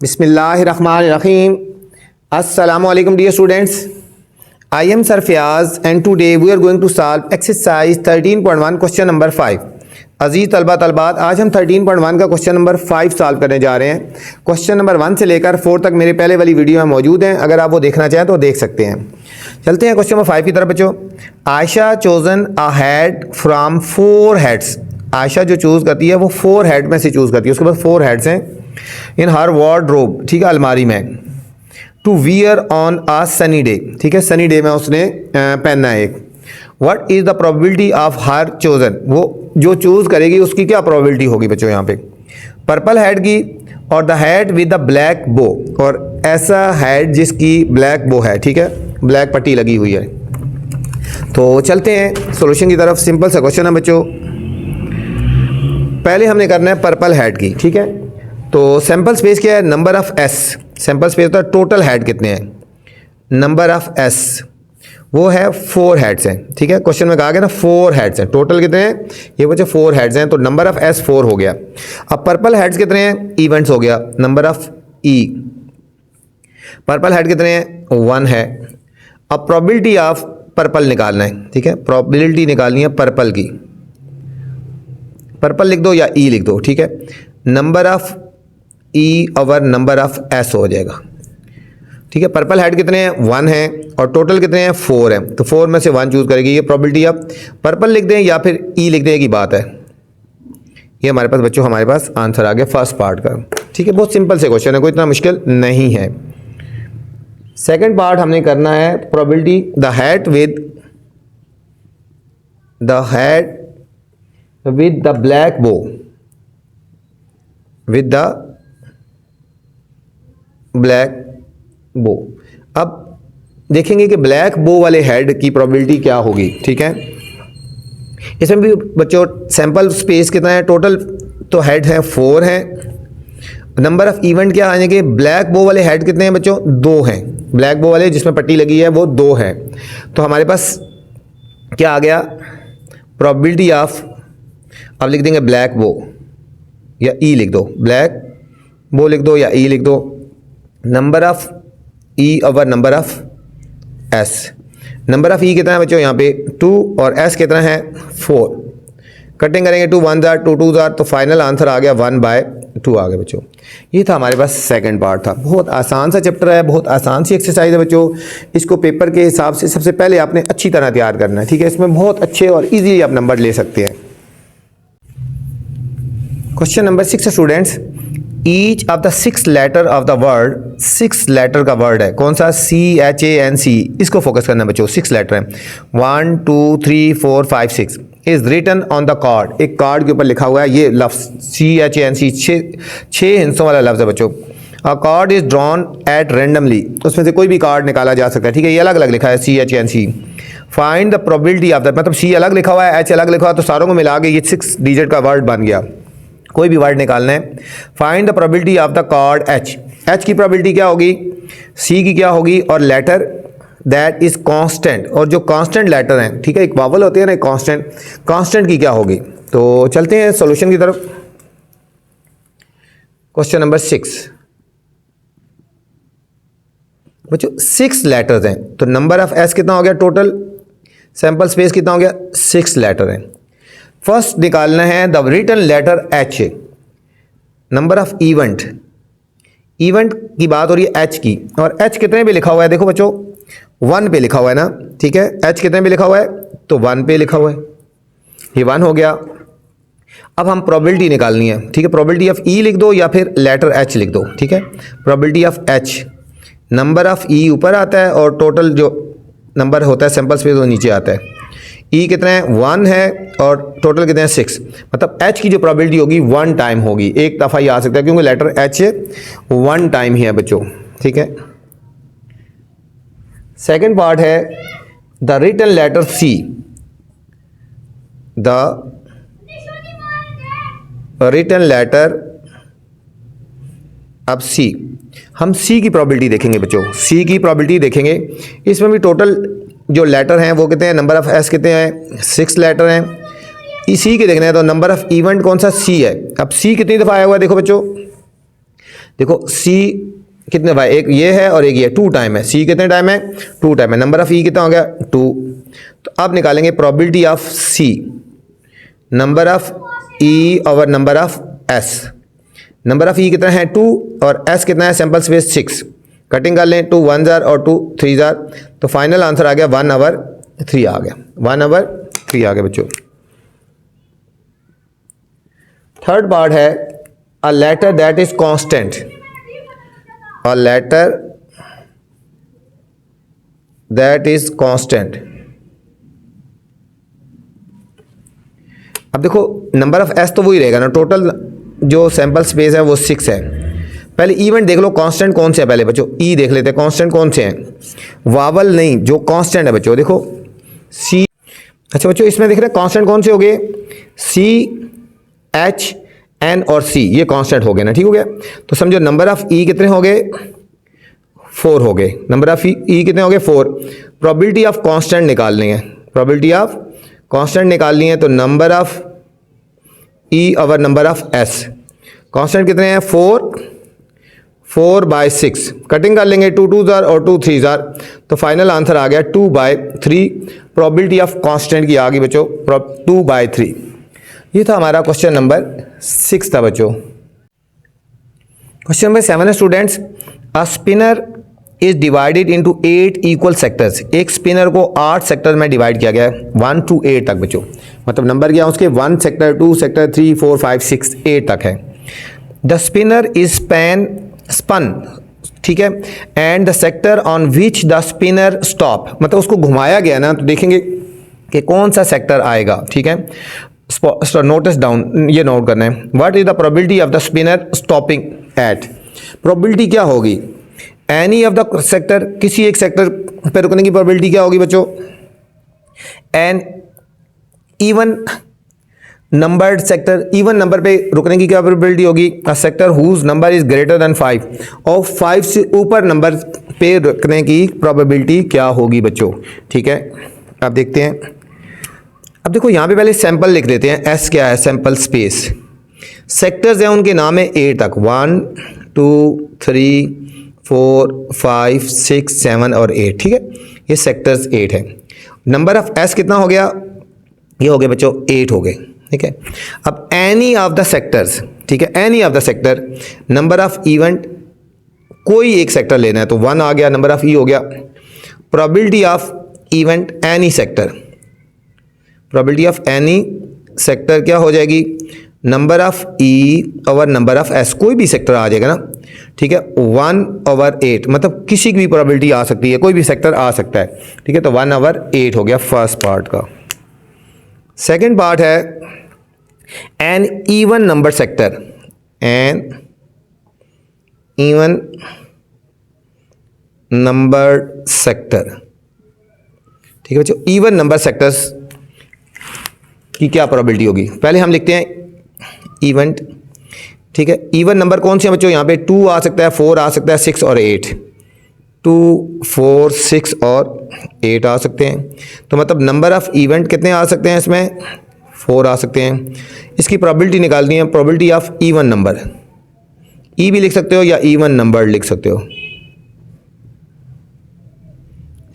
बिस्मिल्लाहिर्रहमानिर्रहीम। अस्सलामु अलैकुम dear students, I am sir Fayaz and today we are going to solve exercise 13.1 question number 5। अजीज़ तलबा तलबात, आज हम 13.1 का क्वेश्चन नंबर 5 सॉल्व करने जा रहे हैं। क्वेश्चन नंबर 1 से लेकर 4 तक मेरे पहले वाली वीडियो में मौजूद हैं, अगर आप वो देखना चाहें तो देख सकते हैं। चलते हैं क्वेश्चन नंबर 5 की तरफ बच्चों। Ayesha chosen a head from 4 heads. Ayesha जो चूज़ करती है वो 4 हेड में से चूज़ करती है, उसके पास 4 हेड्स हैं। इन हर वार्डरोब, ठीक है, अलमारी में। To wear on a sunny day, ठीक है, सनी डे में उसने पहनना है एक। What is the probability of her chosen, वो जो चूज़ करेगी उसकी क्या प्रोबेबिलिटी होगी बच्चों यहाँ पे। पर्पल हेड की और the head with the black बो, और ऐसा हेड जिसकी ब्लैक बो है, ठीक है, ब्लैक पट्टी लगी हुई है। तो चलते हैं सॉल्यूशन की तरफ। सिंपल सा क्वेश्चन है बच्चों। पहले हमने करना है पर्पल हेड की, ठीक है। तो सैंपल स्पेस क्या है, number of S. Sample space तो टोटल हेड कितने हैं, नंबर ऑफ एस वो है 4 हेड्स हैं, ठीक है। क्वेश्चन में कहा गया ना 4 हेड्स हैं, टोटल कितने हैं, ये बच्चे 4 हेड्स हैं, तो नंबर ऑफ एस 4 हो गया। अब पर्पल हेड्स कितने हैं, इवेंट्स हो गया, number of E. Purple head कितने हैं, 1 है। अब प्रोबेबिलिटी ऑफ पर्पल निकालना है, ठीक है, प्रोबेबिलिटी निकालनी है पर्पल की। पर्पल लिख दो या ई लिख दो, ठीक है। Number of E over number of S हो जाएगा, ठीक है। पर्पल हेड कितने हैं, 1 है, और टोटल कितने हैं, 4 हैं, तो 4 में से 1 चूज करेगी। ये प्रोबेबिलिटी अब पर्पल लिख दें या फिर ई लिख दें की बात है। ये हमारे पास बच्चों हमारे पास आंसर आ गया फर्स्ट पार्ट का, ठीक है। बहुत सिंपल से क्वेश्चन है, कोई इतना मुश्किल नहीं है। सेकंड पार्ट हमने करना है probability the head with the black बो, विद द ब्लैक बो। अब देखेंगे कि ब्लैक बो वाले हेड की प्रोबेबिलिटी क्या होगी, ठीक है। इसमें भी बच्चों सैंपल स्पेस कितना है, टोटल तो हेड है 4 है। नंबर ऑफ इवेंट क्या आने के, ब्लैक बो वाले हेड कितने हैं बच्चों, 2 हैं। ब्लैक बो वाले जिसमें पट्टी लगी है वो 2 है। तो हमारे पास क्या आ गया, प्रोबेबिलिटी ऑफ, अब लिख देंगे ब्लैक बो या ई लिख दो, ब्लैक बो लिख दो या ई लिख दो। Number of E over number of S. Number of E कितना है बच्चों यहाँ पे 2, और एस कितना है 4। कटिंग करेंगे 2 1 जार 2 2 जार, तो फाइनल आंसर आ गया 1/2 आ गया बच्चों। ये था हमारे पास सेकंड पार्ट था। बहुत आसान सा चैप्टर है, बहुत आसान सी एक्सरसाइज है बच्चों। इसको पेपर के हिसाब से सबसे पहले आपने अच्छी तरह तैयार करना है, ठीक है। इसमें बहुत अच्छे और ईजीली आप नंबर ले सकते हैं। Question number 6 students, each of the 6 letter of the word, 6 letter का वर्ड है, कौन सा, CHANC, इसको फोकस करना है बच्चों। 6 लेटर हैं, 1 2 3 4 5 6 is written on the card. एक कार्ड के ऊपर लिखा हुआ है ये लफ्ज़ CHANC, 6 हिस्सों वाला लफ्ज़ है बच्चों। अ card is drawn at randomly, उसमें से कोई भी कार्ड निकाला जा सकता है, ठीक है। ये अलग अलग लिखा है CHANC। Find the probability of the, मतलब C अलग लिखा हुआ है, H अलग लिखा हुआ है, तो सारों को मिला के ये 6 डिजिट का वर्ड बन गया। कोई भी वर्ड निकालना है। Find the probability of the card H। H की प्रोबेबिलिटी क्या होगी, C की क्या होगी, और लेटर दैट इज कांस्टेंट, और जो कांस्टेंट लेटर हैं, ठीक है, एक वावल होती है ना कांस्टेंट, कांस्टेंट की क्या होगी। तो चलते हैं सॉल्यूशन की तरफ। क्वेश्चन नंबर 6 बच्चों 6 लेटर्स हैं, तो नंबर ऑफ एस कितना हो गया, टोटल सैंपल स्पेस कितना हो गया, 6 लेटर हैं। फर्स्ट निकालना है the written letter H। Number of event, event की बात हो रही है H की, और H कितने पे लिखा हुआ है, देखो बच्चों 1 पे लिखा हुआ है ना, ठीक है। H कितने पे लिखा हुआ है, तो 1 पे लिखा हुआ है, ये 1 हो गया। अब हम प्रोबेबिलिटी निकालनी है, ठीक है। प्रोबेबिलिटी ऑफ E लिख दो या फिर लेटर H लिख दो, ठीक है। Probability of H, number of E ऊपर आता है और टोटल जो नंबर होता है सैंपल स्पेस वो नीचे आता है। E कितना है, 1 है, और टोटल कितने हैं 6, मतलब H की जो प्रोबेबिलिटी होगी 1 टाइम होगी, एक दफ़ा ही आ सकता है, क्योंकि लेटर H 1 टाइम ही है बच्चों, ठीक है। सेकंड पार्ट है the written letter C। The written letter अब C, हम C की प्रोबेबिलिटी देखेंगे बच्चों, C की प्रोबेबिलिटी देखेंगे। इसमें भी टोटल जो लेटर हैं वो कितने हैं, नंबर ऑफ एस कितने हैं, 6 लेटर हैं। इसी के देखना है तो नंबर ऑफ इवेंट कौन सा, C है। अब C कितनी दफ़ा आया हुआ है देखो बच्चों, देखो सी कितने भाई, एक ये है और एक ये 2 टाइम है, सी कितने टाइम है 2 टाइम है, नंबर ऑफ ई कितना हो गया 2। तो अब निकालेंगे probability of C, number of E over number of S. Number of E कितना है 2 और एस कितना है सैंपल स्पेस 6, कटिंग कर लें 2 1 जार और 2 3 जार, तो फाइनल आंसर आ गया 1/3 आ गया, 1/3 आ गया बच्चों। थर्ड पार्ट है a letter that is constant, a letter that is constant. अब देखो नंबर ऑफ एस तो वही रहेगा ना, टोटल जो सैंपल स्पेस है वो 6 है। पहले इवेंट देख लो कांस्टेंट कौन से है, पहले बच्चों ई देख लेते हैं कांस्टेंट कौन से हैं, वावल नहीं, जो कांस्टेंट है बच्चों देखो सी। अच्छा बच्चों इसमें देख रहे हैं कांस्टेंट कौन से हो गए, सी एच एन और सी, ये कांस्टेंट हो गए ना, ठीक हो गया। तो समझो नंबर ऑफ ई कितने हो गए 4 हो गए, नंबर ऑफ ई कितने हो गए 4। प्रोबेबिलिटी ऑफ कांस्टेंट निकालनी है, प्रोबेबिलिटी ऑफ कांस्टेंट निकालनी है, तो number of E over number of S, constant कितने हैं 4/6, कटिंग कर लेंगे 2 2 जार और 2 3 जार, तो फाइनल आंसर आ गया 2/3। प्रोबेबिलिटी ऑफ कांस्टेंट की आ गई बच्चों 2/3। ये था हमारा क्वेश्चन नंबर 6 था बच्चों। क्वेश्चन नंबर 7 है students, a spinner is divided into 8 equal sectors. एक स्पिनर को 8 सेक्टर में डिवाइड किया गया है 1 to 8 तक बच्चों, मतलब नंबर क्या है उसके 1 सेक्टर 2 सेक्टर 3 4 5 6 8 तक है। द स्पिनर इज स्पन, ठीक है, and the sector on which the spinner stop, मतलब उसको घुमाया गया ना, तो देखेंगे कि कौन सा सेक्टर आएगा, ठीक है। नोटिस डाउन, ये नोट करना है, what is the probability of the spinner stopping eight. Probability क्या होगी, एनी ऑफ द सेक्टर, किसी एक सेक्टर पे रुकने की प्रोबेबिलिटी क्या होगी बच्चों, an even numbered sector, even number पे रुकने की क्या प्रोबेबिलिटी होगी, a sector whose number is greater than 5, और 5 से ऊपर नंबर पे रुकने की प्रोबेबिलिटी क्या होगी बच्चों, ठीक है। अब देखते हैं, अब देखो यहाँ पे पहले सैंपल लिख देते हैं, एस क्या है सैंपल स्पेस, सेक्टर्स हैं उनके नाम है 8 तक, 1 2 3 4 5 6 7 और 8, ठीक है, ये सेक्टर्स 8 है। नंबर ऑफ एस कितना हो गया, ये हो गए बच्चों 8 हो गए, ठीक है। अब एनी ऑफ द सेक्टर्स, ठीक है, any of the sector, number of event, कोई एक सेक्टर लेना है तो 1 आ गया, नंबर ऑफ ई हो गया। Probability of event any sector, probability of any sector क्या हो जाएगी, number of E over number of S, कोई भी सेक्टर आ जाएगा ना, ठीक है, 1/8, मतलब किसी की भी प्रोबेबिलिटी आ सकती है, कोई भी सेक्टर आ सकता है, ठीक है, तो 1/8 हो गया फर्स्ट पार्ट का। सेकंड पार्ट है an even number sector, an even number sector, ठीक है बच्चों। इवन नंबर सेक्टर्स की क्या प्रोबेबिलिटी होगी, पहले हम लिखते हैं इवेंट, ठीक है। इवन नंबर कौन से हैं बच्चों, यहाँ पे 2 आ सकता है, 4 आ सकता है, 6 और 8, 2 4 6 और 8 आ सकते हैं, तो मतलब नंबर ऑफ इवेंट कितने आ सकते हैं इसमें 4 आ सकते हैं। इसकी प्रोबेबिलिटी निकालनी है, प्रोबेबिलिटी ऑफ इवन नंबर, ई भी लिख सकते हो या इवन नंबर लिख सकते हो,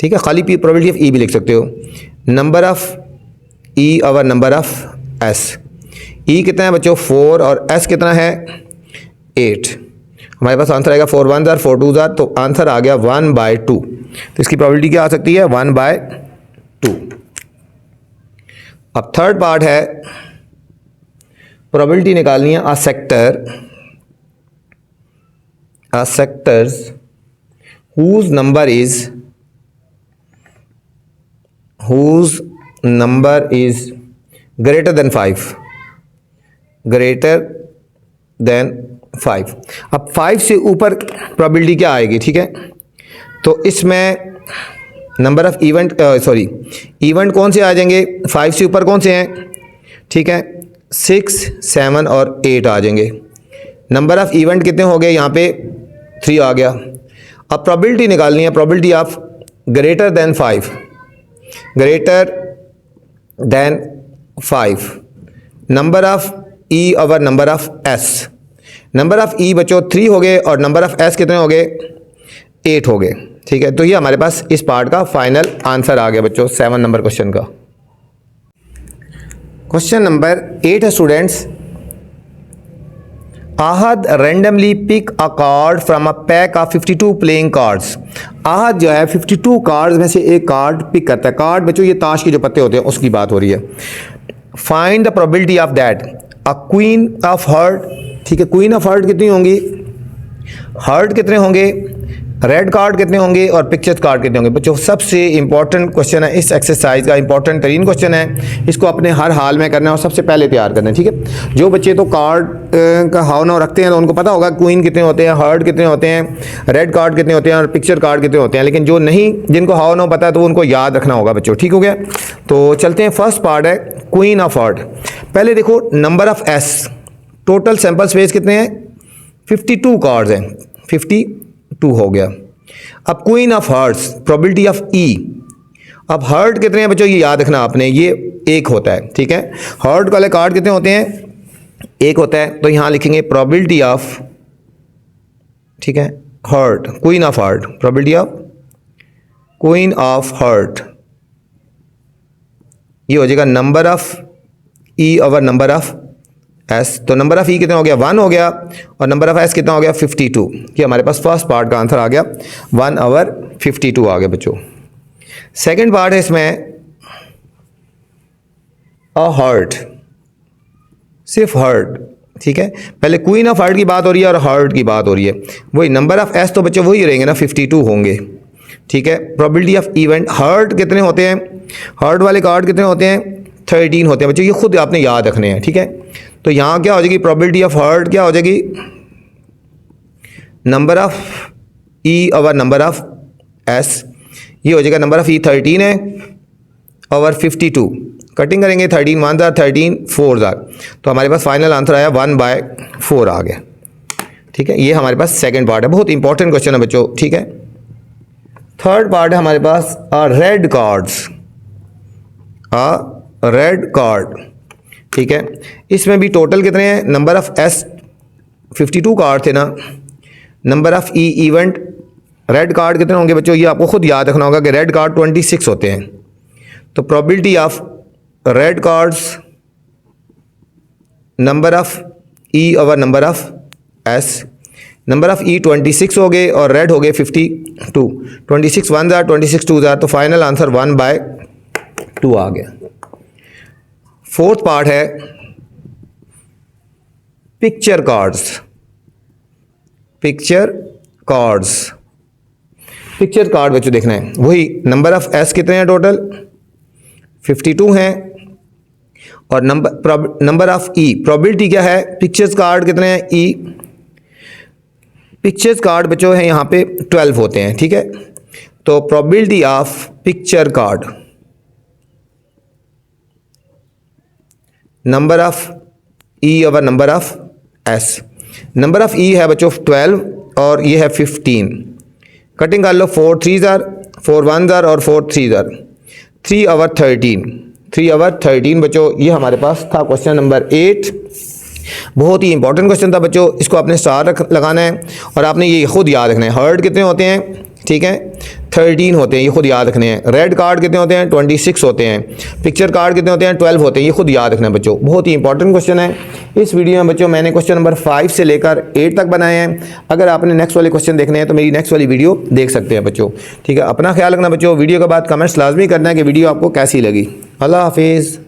ठीक है, खाली प्रोबेबिलिटी ऑफ ई भी लिख सकते हो। Number of E over number of S, E कितना है बच्चों 4 और एस कितना है 8, हमारे पास आंसर आएगा 4 1 जार 4 2 जार, तो आंसर आ गया 1/2। तो इसकी प्रोबेबिलिटी क्या आ सकती है 1/2। अब थर्ड पार्ट है प्रोबेबिलिटी निकालनी है, अ sectors whose number is greater than 5, अब 5 से ऊपर प्रोबेबिलिटी क्या आएगी, ठीक है, तो इसमें नंबर ऑफ इवेंट इवेंट कौन से आ जाएंगे 5 से ऊपर कौन से हैं, ठीक है, 6 7 और 8 आ जाएंगे। नंबर ऑफ इवेंट कितने हो गए, यहाँ पे 3 आ गया। अब प्रोबेबिलिटी निकालनी है, probability of greater than 5, number of E over number of S, number of E बच्चों 3 हो गए और नंबर ऑफ़ एस कितने हो गए, 8 हो गए। ठीक है, तो ये हमारे पास इस पार्ट का फाइनल आंसर आ गया बच्चों 7 नंबर क्वेश्चन का। क्वेश्चन नंबर 8 है students, Ahad randomly pick a card from a pack of 52 playing cards. Ahad जो है 52 कार्ड्स में से एक कार्ड पिक करता है। कार्ड बच्चों ये ताश के जो पत्ते होते हैं उसकी बात हो रही है। Find the probability of that a queen of heart. ठीक है, क्वीन ऑफ हार्ट कितनी होंगी, हार्ट कितने होंगे, रेड कार्ड कितने होंगे और पिक्चर कार्ड कितने होंगे। बच्चों सबसे इंपॉर्टेंट क्वेश्चन है इस एक्सरसाइज का, इंपॉर्टेंट तरीन क्वेश्चन है, इसको अपने हर हाल में करना है और सबसे पहले तैयार करना है। ठीक है, जो बच्चे तो कार्ड का हाव नाव रखते हैं तो उनको पता होगा क्वीन कितने होते हैं, हार्ट कितने होते हैं, रेड कार्ड कितने होते हैं और पिक्चर कार्ड कितने होते हैं, लेकिन जो नहीं, जिनको हाव नाव पता है तो उनको याद रखना होगा बच्चों। ठीक हो गया, तो चलते हैं। फर्स्ट पार्ट है क्वीन ऑफ हार्ट। पहले देखो नंबर ऑफ एस, टोटल सैंपल स्पेस कितने हैं, 52 कार्ड्स हैं, 52 हो गया। अब queen of hearts, probability of E. अब हार्ट कितने हैं बच्चों, ये याद रखना आपने, ये 1 होता है। ठीक है, हार्ट वाले कार्ड कितने होते हैं, 1 होता है, तो यहां लिखेंगे प्रोबेबिलिटी ऑफ, ठीक है, heart, queen of heart, probability of queen of heart, ये हो जाएगा number of E over number of S. तो नंबर ऑफ ई कितना हो गया, 1 हो गया और नंबर ऑफ एस कितना हो गया, 52। ये हमारे पास फर्स्ट पार्ट का आंसर आ गया, 1 ओवर 52 आ गया बच्चों। सेकंड पार्ट है इसमें अ हार्ट, सिर्फ हार्ट। ठीक है, पहले क्वीन ऑफ हार्ट की बात हो रही है और हार्ट की बात हो रही है। वही नंबर ऑफ एस तो बच्चों वही रहेंगे ना, 52 होंगे। ठीक है, प्रोबेबिलिटी ऑफ इवेंट, हार्ट कितने होते हैं, हार्ट वाले कार्ड कितने होते हैं, 13 होते हैं बच्चों, ये खुद आपने याद रखने हैं। ठीक है, तो यहाँ क्या हो जाएगी, प्रोबेबिलिटी ऑफ हार्ट क्या हो जाएगी, number of E over number of S, ये हो जाएगा नंबर ऑफ ई 13 है ओवर 52, कटिंग करेंगे 13 1 जार 13 4 जार, तो हमारे पास फाइनल आंसर आया 1/4 आ गया। ठीक है, ये हमारे पास सेकंड पार्ट है, बहुत इंपॉर्टेंट क्वेश्चन है बच्चों। ठीक है, थर्ड पार्ट है हमारे पास रेड कार्ड्स, रेड कार्ड। ठीक है, इसमें भी टोटल कितने हैं, नंबर ऑफ एस 52 कार्ड थे ना, number of E event, red card कितने होंगे बच्चों, ये आपको खुद याद रखना होगा कि रेड कार्ड 26 होते हैं। तो probability of red cards, number of E over number of S, number of E 26 हो गए और रेड हो गए 52, 26 1 जार 26 2 जार, तो फाइनल आंसर 1/2 आ गया। फोर्थ पार्ट है picture cards, picture cards, picture card बच्चों देखना है, वही नंबर ऑफ एस कितने हैं, टोटल 52 हैं और नंबर ऑफ ई, प्रोबेबिलिटी क्या है, पिक्चर्स कार्ड कितने हैं, ई, पिक्चर्स कार्ड बच्चों हैं यहाँ पे 12 होते हैं। ठीक है, तो probability of picture card, number of E over number of S, number of E है बच्चों 12 और ये है 15, कटिंग कर लो 4 3 जार 4 1 जार और 4 3 जार, 3 ओवर 13, 3 ओवर 13 बच्चों, ये हमारे पास था क्वेश्चन नंबर 8। बहुत ही इंपॉर्टेंट क्वेश्चन था बच्चों, इसको आपने स्टार लगाना है और आपने ये खुद याद रखना है। हार्ट कितने होते हैं, ठीक है, 13 होते हैं, ये खुद याद रखने हैं। रेड कार्ड कितने होते हैं, 26 होते हैं। पिक्चर कार्ड कितने होते हैं, 12 होते हैं, ये खुद याद रखना है बच्चों। बहुत ही इंपॉर्टेंट क्वेश्चन है। इस वीडियो में बच्चों मैंने क्वेश्चन नंबर 5 से लेकर 8 तक बनाए हैं। अगर आपने नेक्स्ट वाले क्वेश्चन देखने हैं तो मेरी नेक्स्ट वाली वीडियो देख सकते हैं बच्चों। ठीक है, अपना ख्याल रखना बच्चों। वीडियो के बाद कमेंट्स लाजमी करना है कि वीडियो आपको कैसी लगी। अल्लाह हाफिज़।